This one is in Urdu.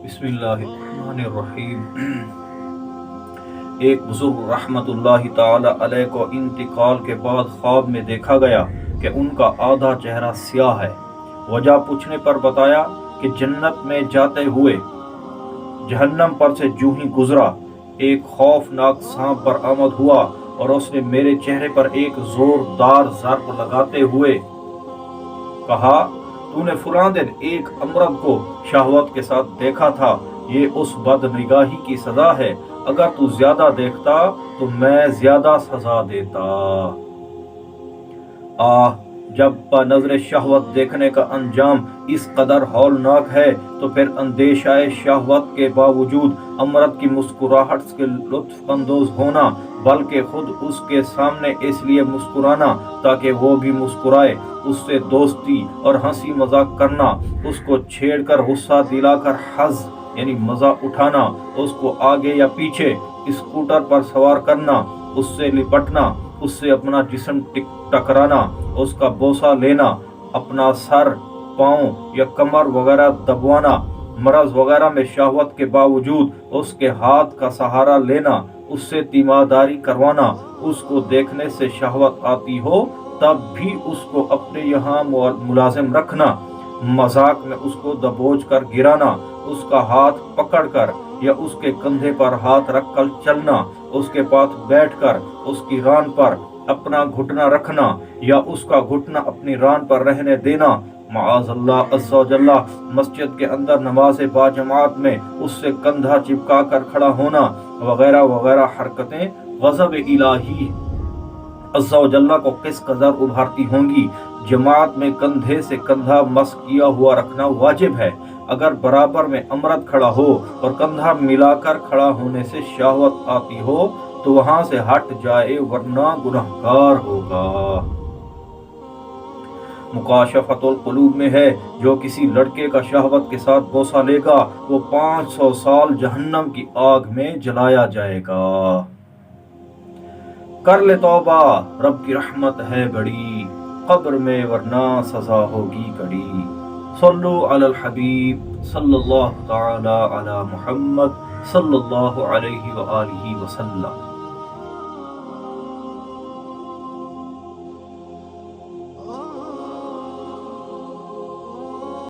بسم اللہ الرحمن الرحیم۔ ایک بزرگ رحمت اللہ تعالی علیہ کو انتقال کے بعد خواب میں دیکھا گیا کہ ان کا آدھا چہرہ سیاہ ہے۔ وجہ پوچھنے پر بتایا کہ جنت میں جاتے ہوئے جہنم پر سے جو ہی گزرا، ایک خوفناک سانپ برآمد ہوا اور اس نے میرے چہرے پر ایک زوردار ضرب لگاتے ہوئے کہا، تو نے فلاں دن ایک امرد کو شہوت کے ساتھ دیکھا تھا، یہ اس بد نگاہی کی سزا ہے، اگر تو زیادہ دیکھتا تو میں زیادہ سزا دیتا۔ جب نظر شہوت دیکھنے کا انجام اس قدر ہولناک ہے تو پھر اندیشہ شہوت کے باوجود امرد کی مسکراہٹ سے لطف اندوز ہونا، بلکہ خود اس کے سامنے اس لیے مسکرانا تاکہ وہ بھی مسکرائے، اس سے دوستی اور ہنسی مذاق کرنا، اس کو چھیڑ کر غصہ دلا کر حظ یعنی مزہ اٹھانا، اس کو آگے یا پیچھے اسکوٹر پر سوار کرنا، اس سے لپٹنا، اس سے اپنا جسم ٹکرانا، اس کا بوسہ لینا، اپنا سر، پاؤں یا کمر وغیرہ دبوانا، مرض وغیرہ میں شہوت کے باوجود اس کے ہاتھ کا سہارا لینا، اس سے تیمارداری کروانا، اس کو دیکھنے سے شہوت آتی ہو تب بھی اس کو اپنے یہاں ملازم رکھنا، مذاق میں اس کو دبوچ کر گرانا، اس کا ہاتھ پکڑ کر یا اس کے کندھے پر ہاتھ رکھ کر چلنا، اس کے پاس بیٹھ کر اس کی ران پر اپنا گھٹنا رکھنا یا اس کا گھٹنا اپنی ران پر رہنے دینا، معاذ اللہ عز و جل مسجد کے اندر نماز باجماعت میں اس سے کندھا چپکا کر کھڑا ہونا وغیرہ وغیرہ حرکتیں غضب الہی عز و جل کو کس قدر ابھارتی ہوں گی۔ جماعت میں کندھے سے کندھا مس کیا ہوا رکھنا واجب ہے۔ اگر برابر میں امرد کھڑا ہو اور کندھا ملا کر کھڑا ہونے سے شہوت آتی ہو تو وہاں سے ہٹ جائے ورنہ گناہگار ہوگا۔ مکاشفۃ القلوب میں ہے، جو کسی لڑکے کا شہوت کے ساتھ بوسہ لے گا وہ 500 سال جہنم کی آگ میں جلایا جائے گا۔ کر لے توبہ، رب کی رحمت ہے بڑی، قبر میں ورنہ سزا ہوگی کڑی۔ صلو علی الحبیب صلی اللہ تعالی علی محمد صلی اللہ علیہ وآلہ وسلم۔